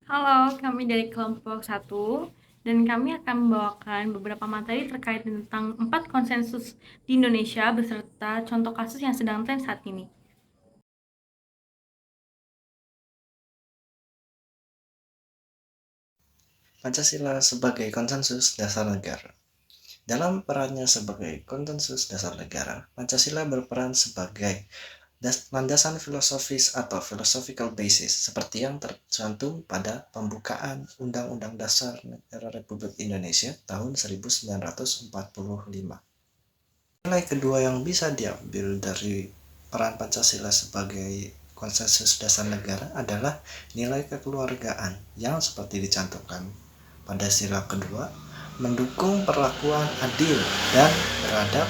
Halo, kami dari kelompok satu dan kami akan membawakan beberapa materi terkait tentang 4 konsensus di Indonesia beserta contoh kasus yang sedang tren saat ini. Pancasila sebagai konsensus dasar negara. Dalam perannya sebagai konsensus dasar negara, Pancasila berperan sebagai landasan filosofis atau philosophical basis seperti yang tercantum pada pembukaan Undang-Undang Dasar Negara Republik Indonesia tahun 1945. Nilai kedua yang bisa diambil dari peran Pancasila sebagai konsensus dasar negara adalah nilai kekeluargaan yang seperti dicantumkan pada sila kedua, mendukung perlakuan adil dan beradab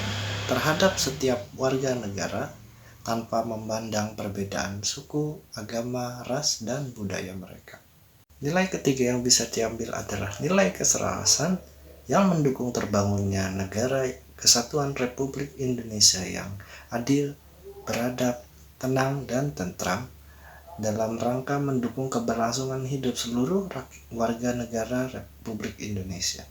terhadap setiap warga negara tanpa memandang perbedaan suku, agama, ras, dan budaya mereka. Nilai ketiga yang bisa diambil adalah nilai keserakahan yang mendukung terbangunnya negara kesatuan Republik Indonesia yang adil, beradab, tenang, dan tentram dalam rangka mendukung keberlangsungan hidup seluruh warga negara Republik Indonesia.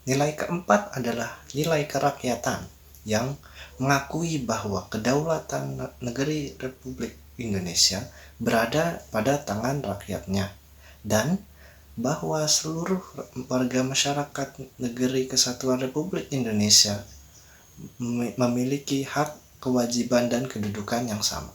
Nilai keempat adalah nilai kerakyatan yang mengakui bahwa kedaulatan negeri Republik Indonesia berada pada tangan rakyatnya dan bahwa seluruh warga masyarakat negeri kesatuan Republik Indonesia memiliki hak, kewajiban, dan kedudukan yang sama.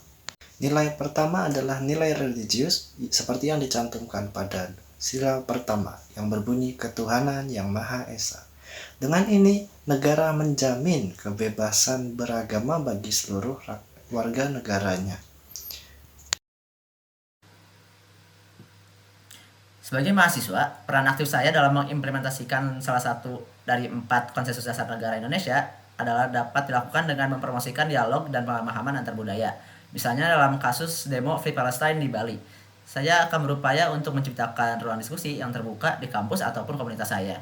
Nilai pertama adalah nilai religius seperti yang dicantumkan pada sila pertama yang berbunyi ketuhanan yang Maha Esa. Dengan ini, negara menjamin kebebasan beragama bagi seluruh warga negaranya. Sebagai mahasiswa, peran aktif saya dalam mengimplementasikan salah satu dari 4 konsensus dasar negara Indonesia adalah dapat dilakukan dengan mempromosikan dialog dan pemahaman antar budaya. Misalnya dalam kasus demo Free Palestine di Bali. Saya akan berupaya untuk menciptakan ruang diskusi yang terbuka di kampus ataupun komunitas saya.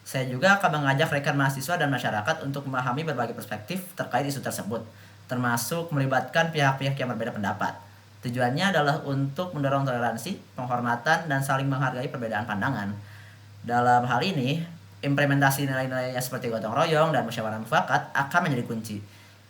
Saya juga akan mengajak rekan mahasiswa dan masyarakat untuk memahami berbagai perspektif terkait isu tersebut, termasuk melibatkan pihak-pihak yang berbeda pendapat. Tujuannya adalah untuk mendorong toleransi, penghormatan, dan saling menghargai perbedaan pandangan. Dalam hal ini, implementasi nilai-nilainya seperti gotong royong dan musyawarah mufakat akan menjadi kunci.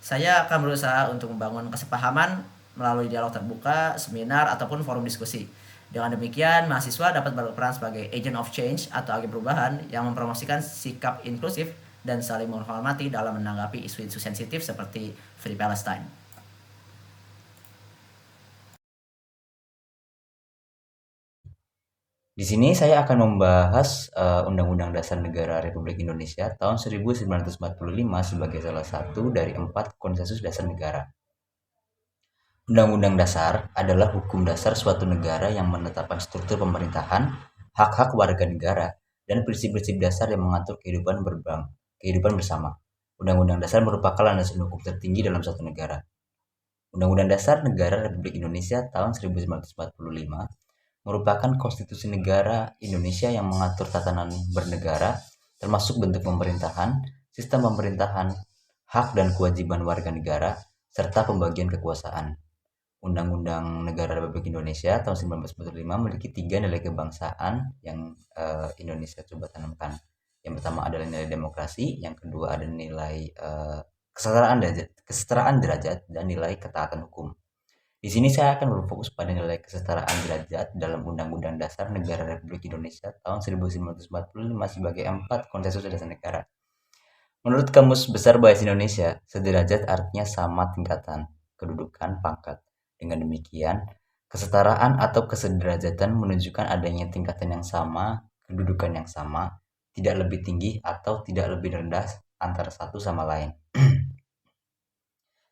Saya akan berusaha untuk membangun kesepahaman melalui dialog terbuka, seminar, ataupun forum diskusi. Dengan demikian, mahasiswa dapat berperan sebagai agent of change atau agen perubahan yang mempromosikan sikap inklusif dan saling menghormati dalam menanggapi isu-isu sensitif seperti Free Palestine. Di sini saya akan membahas Undang-Undang Dasar Negara Republik Indonesia tahun 1945 sebagai salah satu dari 4 konsensus dasar negara. Undang-Undang Dasar adalah hukum dasar suatu negara yang menetapkan struktur pemerintahan, hak-hak warga negara, dan prinsip-prinsip dasar yang mengatur kehidupan bersama. Undang-Undang Dasar merupakan landasan hukum tertinggi dalam suatu negara. Undang-Undang Dasar Negara Republik Indonesia tahun 1945 merupakan konstitusi negara Indonesia yang mengatur tatanan bernegara, termasuk bentuk pemerintahan, sistem pemerintahan, hak dan kewajiban warga negara, serta pembagian kekuasaan. Undang-Undang Negara Republik Indonesia tahun 1945 memiliki 3 nilai kebangsaan yang Indonesia coba tanamkan. Yang pertama adalah nilai demokrasi, yang kedua ada nilai kesetaraan derajat, dan nilai ketaatan hukum. Di sini saya akan berfokus pada nilai kesetaraan derajat dalam Undang-Undang Dasar Negara Republik Indonesia tahun 1945 sebagai 4 konsensus dasar negara. Menurut Kamus Besar Bahasa Indonesia, sederajat artinya sama tingkatan, kedudukan, pangkat. Dengan demikian, kesetaraan atau kesederajatan menunjukkan adanya tingkatan yang sama, kedudukan yang sama, tidak lebih tinggi atau tidak lebih rendah antara satu sama lain.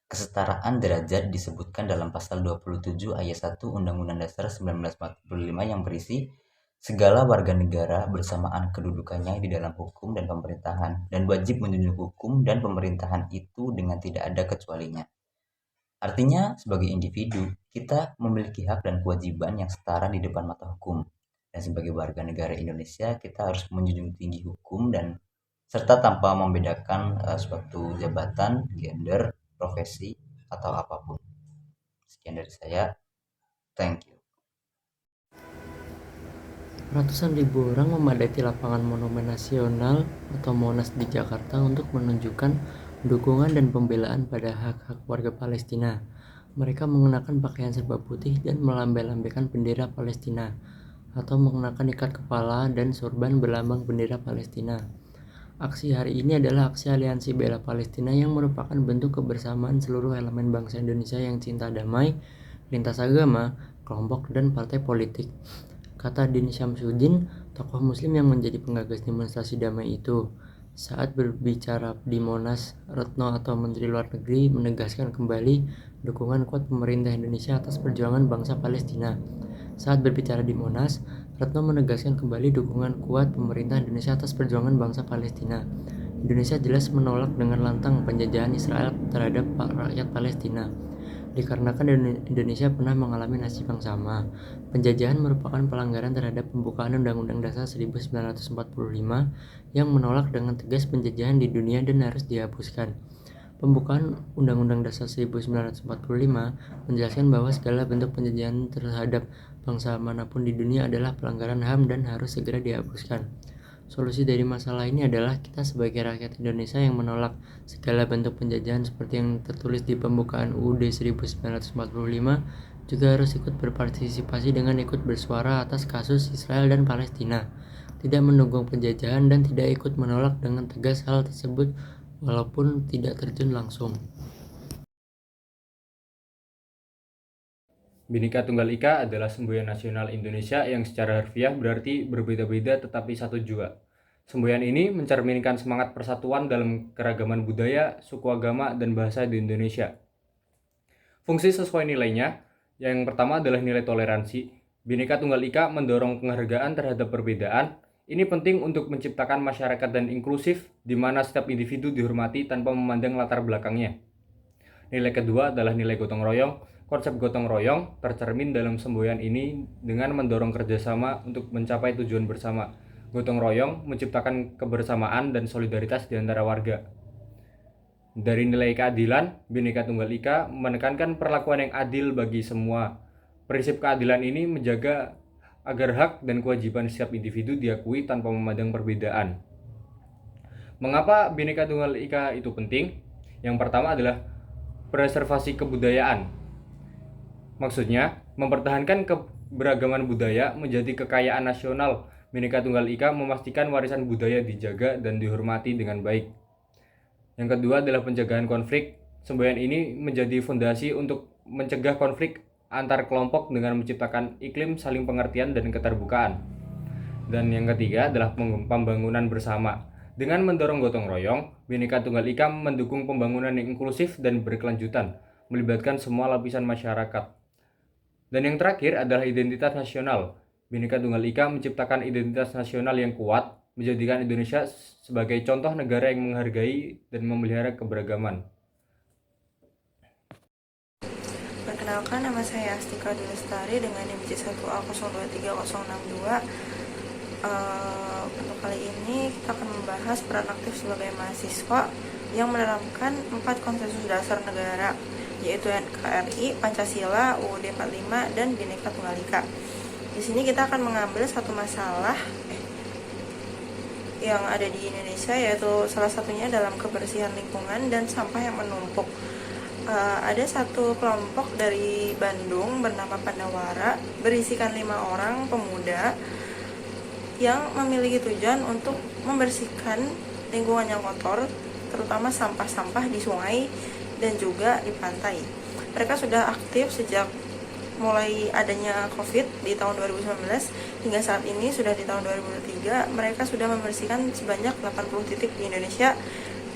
Kesetaraan derajat disebutkan dalam pasal 27 ayat 1 Undang-Undang Dasar 1945 yang berisi segala warga negara bersamaan kedudukannya di dalam hukum dan pemerintahan dan wajib menjunjung hukum dan pemerintahan itu dengan tidak ada kecualinya. Artinya, sebagai individu, kita memiliki hak dan kewajiban yang setara di depan mata hukum. Dan sebagai warga negara Indonesia, kita harus menjunjung tinggi hukum dan serta tanpa membedakan suatu jabatan, gender, profesi, atau apapun. Sekian dari saya. Thank you. Ratusan ribu orang memadati lapangan Monumen Nasional atau Monas di Jakarta untuk menunjukkan dukungan dan pembelaan pada hak-hak warga Palestina. Mereka mengenakan pakaian serba putih dan melambai-lambaikan bendera Palestina, atau mengenakan ikat kepala dan sorban berlambang bendera Palestina. Aksi hari ini adalah aksi Aliansi Bela Palestina yang merupakan bentuk kebersamaan seluruh elemen bangsa Indonesia yang cinta damai, lintas agama, kelompok, dan partai politik. Kata Din Syamsuddin, tokoh muslim yang menjadi penggagas demonstrasi damai itu. Saat berbicara di Monas, Retno atau Menteri Luar Negeri menegaskan kembali dukungan kuat pemerintah Indonesia atas perjuangan bangsa Palestina. Saat berbicara di Monas, Retno menegaskan kembali dukungan kuat pemerintah Indonesia atas perjuangan bangsa Palestina. Indonesia jelas menolak dengan lantang penjajahan Israel terhadap rakyat Palestina. Dikarenakan Indonesia pernah mengalami nasib yang sama. Penjajahan merupakan pelanggaran terhadap pembukaan Undang-Undang Dasar 1945 yang menolak dengan tegas penjajahan di dunia dan harus dihapuskan. Pembukaan Undang-Undang Dasar 1945 menjelaskan bahwa segala bentuk penjajahan terhadap bangsa manapun di dunia adalah pelanggaran HAM dan harus segera dihapuskan. Solusi dari masalah ini adalah kita sebagai rakyat Indonesia yang menolak segala bentuk penjajahan seperti yang tertulis di pembukaan UUD 1945 juga harus ikut berpartisipasi dengan ikut bersuara atas kasus Israel dan Palestina, tidak mendukung penjajahan dan tidak ikut menolak dengan tegas hal tersebut walaupun tidak terjun langsung. Bhinneka Tunggal Ika adalah semboyan nasional Indonesia yang secara harfiah berarti berbeda-beda tetapi satu jua. Semboyan ini mencerminkan semangat persatuan dalam keragaman budaya, suku agama, dan bahasa di Indonesia. Fungsi sesuai nilainya, yang pertama adalah nilai toleransi. Bhinneka Tunggal Ika mendorong penghargaan terhadap perbedaan. Ini penting untuk menciptakan masyarakat dan inklusif di mana setiap individu dihormati tanpa memandang latar belakangnya. Nilai kedua adalah nilai gotong royong. Konsep gotong royong tercermin dalam semboyan ini dengan mendorong kerjasama untuk mencapai tujuan bersama. Gotong royong menciptakan kebersamaan dan solidaritas di antara warga. Dari nilai keadilan, Bhinneka Tunggal Ika menekankan perlakuan yang adil bagi semua. Prinsip keadilan ini menjaga agar hak dan kewajiban setiap individu diakui tanpa memandang perbedaan. Mengapa Bhinneka Tunggal Ika itu penting? Yang pertama adalah preservasi kebudayaan. Maksudnya, mempertahankan keberagaman budaya menjadi kekayaan nasional. Bhinneka Tunggal Ika memastikan warisan budaya dijaga dan dihormati dengan baik. Yang kedua adalah pencegahan konflik. Semboyan ini menjadi fondasi untuk mencegah konflik antar kelompok dengan menciptakan iklim saling pengertian dan keterbukaan. Dan yang ketiga adalah pembangunan bersama. Dengan mendorong gotong royong, Bhinneka Tunggal Ika mendukung pembangunan yang inklusif dan berkelanjutan, melibatkan semua lapisan masyarakat. Dan yang terakhir adalah identitas nasional. Bhinneka Tunggal Ika menciptakan identitas nasional yang kuat, menjadikan Indonesia sebagai contoh negara yang menghargai dan memelihara keberagaman. Perkenalkan, nama saya Astika Dulestari dengan NIM 1A023062. Untuk kali ini kita akan membahas peran aktif sebagai mahasiswa yang menerapkan 4 konsensus dasar negara, yaitu NKRI, Pancasila, UUD 45, dan Bhinneka Tunggal Ika. Di sini kita akan mengambil satu masalah yang ada di Indonesia, yaitu salah satunya dalam kebersihan lingkungan dan sampah yang menumpuk. Ada satu kelompok dari Bandung bernama Pandawara, berisikan 5 orang pemuda yang memiliki tujuan untuk membersihkan lingkungan yang kotor, terutama sampah-sampah di sungai dan juga di pantai. Mereka sudah aktif sejak mulai adanya COVID di tahun 2019 hingga saat ini sudah di tahun 2023. Mereka sudah membersihkan sebanyak 80 titik di Indonesia,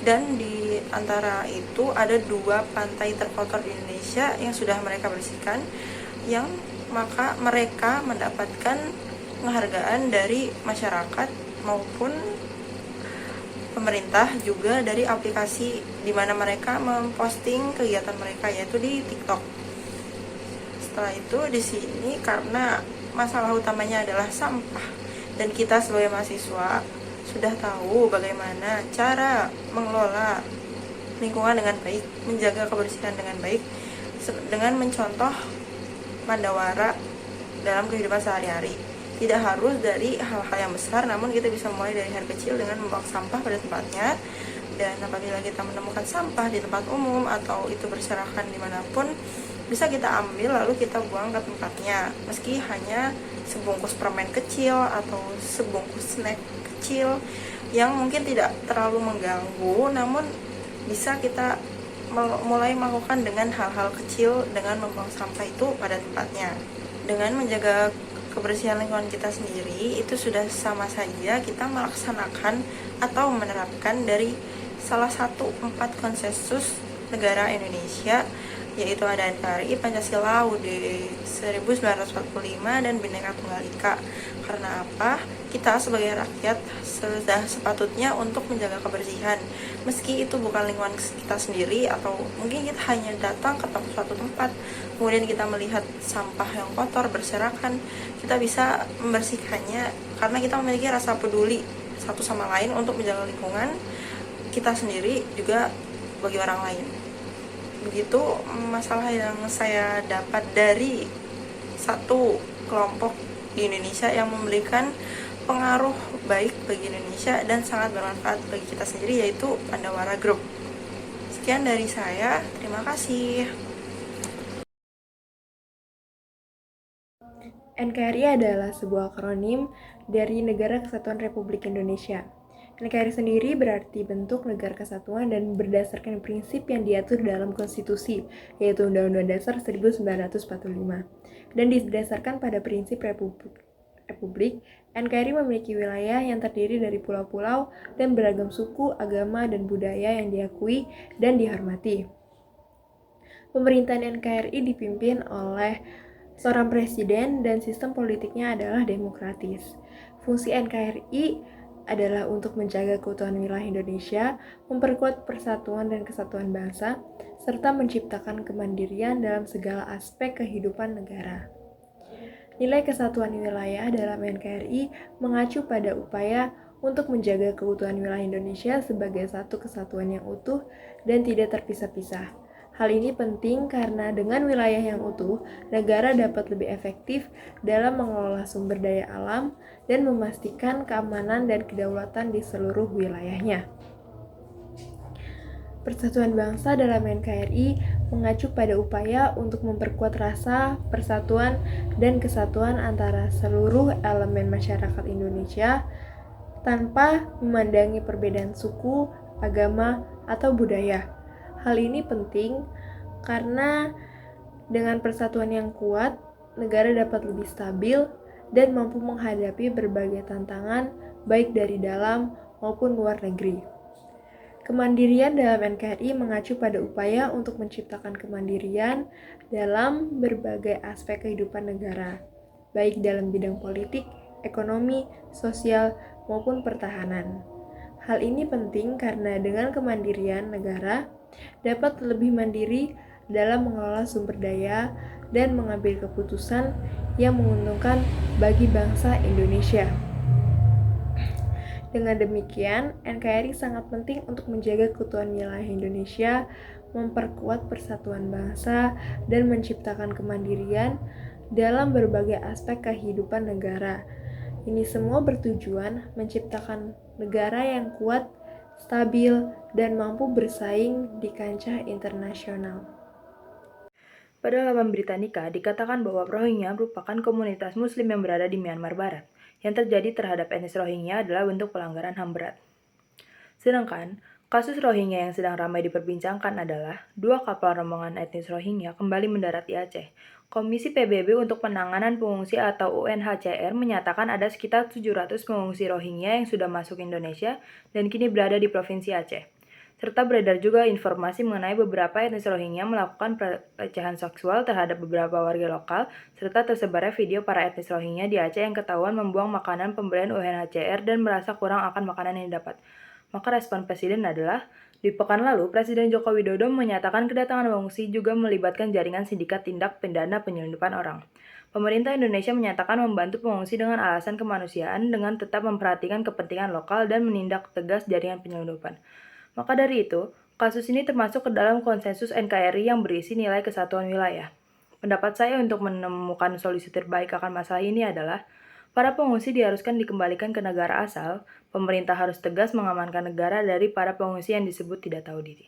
dan di antara itu ada 2 pantai terkotor di Indonesia yang sudah mereka bersihkan, yang maka mereka mendapatkan penghargaan dari masyarakat maupun pemerintah, juga dari aplikasi di mana mereka memposting kegiatan mereka, yaitu di TikTok. Setelah itu di sini karena masalah utamanya adalah sampah, dan kita sebagai mahasiswa sudah tahu bagaimana cara mengelola lingkungan dengan baik, menjaga kebersihan dengan baik, dengan mencontoh Pandawara dalam kehidupan sehari-hari. Tidak harus dari hal-hal yang besar, namun kita bisa mulai dari hal kecil dengan membuang sampah pada tempatnya. Dan apabila kita menemukan sampah di tempat umum atau itu berserakan dimanapun, bisa kita ambil lalu kita buang ke tempatnya. Meski hanya sebungkus permen kecil atau sebungkus snack kecil yang mungkin tidak terlalu mengganggu, namun bisa kita mulai melakukan dengan hal-hal kecil dengan membuang sampah itu pada tempatnya. Dengan menjaga kebersihan lingkungan kita sendiri, itu sudah sama saja kita melaksanakan atau menerapkan dari salah satu 4 konsensus negara Indonesia, yaitu ada NKRI, Pancasila, UUD 1945, dan Bhinneka Tunggal Ika. Karena apa? Kita sebagai rakyat sudah sepatutnya untuk menjaga kebersihan. Meski itu bukan lingkungan kita sendiri, atau mungkin kita hanya datang ke suatu tempat, kemudian kita melihat sampah yang kotor berserakan, kita bisa membersihkannya karena kita memiliki rasa peduli satu sama lain untuk menjaga lingkungan kita sendiri juga bagi orang lain. Begitu masalah yang saya dapat dari satu kelompok di Indonesia yang memberikan pengaruh baik bagi Indonesia dan sangat bermanfaat bagi kita sendiri, yaitu Pandawara Group. Sekian dari saya, terima kasih. NKRI adalah sebuah akronim dari Negara Kesatuan Republik Indonesia. NKRI sendiri berarti bentuk negara kesatuan dan berdasarkan prinsip yang diatur dalam konstitusi, yaitu Undang-Undang Dasar 1945. Dan didasarkan pada prinsip Republik, NKRI memiliki wilayah yang terdiri dari pulau-pulau dan beragam suku, agama, dan budaya yang diakui dan dihormati. Pemerintahan NKRI dipimpin oleh seorang presiden dan sistem politiknya adalah demokratis. Fungsi NKRI adalah untuk menjaga keutuhan wilayah Indonesia, memperkuat persatuan dan kesatuan bangsa, serta menciptakan kemandirian dalam segala aspek kehidupan negara. Nilai kesatuan wilayah dalam NKRI mengacu pada upaya untuk menjaga keutuhan wilayah Indonesia sebagai satu kesatuan yang utuh dan tidak terpisah-pisah. Hal ini penting karena dengan wilayah yang utuh, negara dapat lebih efektif dalam mengelola sumber daya alam dan memastikan keamanan dan kedaulatan di seluruh wilayahnya. Persatuan bangsa dalam NKRI mengacu pada upaya untuk memperkuat rasa persatuan dan kesatuan antara seluruh elemen masyarakat Indonesia tanpa memandangi perbedaan suku, agama, atau budaya. Hal ini penting karena dengan persatuan yang kuat, negara dapat lebih stabil dan mampu menghadapi berbagai tantangan baik dari dalam maupun luar negeri. Kemandirian dalam NKRI mengacu pada upaya untuk menciptakan kemandirian dalam berbagai aspek kehidupan negara, baik dalam bidang politik, ekonomi, sosial, maupun pertahanan. Hal ini penting karena dengan kemandirian negara dapat lebih mandiri dalam mengelola sumber daya dan mengambil keputusan yang menguntungkan bagi bangsa Indonesia. Dengan demikian, NKRI sangat penting untuk menjaga keutuhan wilayah Indonesia, memperkuat persatuan bangsa, dan menciptakan kemandirian dalam berbagai aspek kehidupan negara. Ini semua bertujuan menciptakan negara yang kuat, stabil, dan mampu bersaing di kancah internasional. Pada laman Britannica dikatakan bahwa Rohingya merupakan komunitas Muslim yang berada di Myanmar Barat. Yang terjadi terhadap etnis Rohingya adalah bentuk pelanggaran HAM berat. Sedangkan, kasus Rohingya yang sedang ramai diperbincangkan adalah 2 kapal rombongan etnis Rohingya kembali mendarat di Aceh. Komisi PBB untuk Penanganan Pengungsi atau UNHCR menyatakan ada sekitar 700 pengungsi Rohingya yang sudah masuk Indonesia dan kini berada di Provinsi Aceh. Serta beredar juga informasi mengenai beberapa etnis Rohingya melakukan pelecehan seksual terhadap beberapa warga lokal, serta tersebarnya video para etnis Rohingya di Aceh yang ketahuan membuang makanan pemberian UNHCR dan merasa kurang akan makanan yang didapat. Maka respon Presiden adalah, di pekan lalu, Presiden Joko Widodo menyatakan kedatangan pengungsi juga melibatkan jaringan sindikat tindak pidana penyelundupan orang. Pemerintah Indonesia menyatakan membantu pengungsi dengan alasan kemanusiaan dengan tetap memperhatikan kepentingan lokal dan menindak tegas jaringan penyelundupan. Maka dari itu, kasus ini termasuk ke dalam konsensus NKRI yang berisi nilai kesatuan wilayah. Pendapat saya untuk menemukan solusi terbaik akan masalah ini adalah Para pengungsi diharuskan dikembalikan ke negara asal. Pemerintah harus tegas mengamankan negara dari para pengungsi yang disebut tidak tahu diri.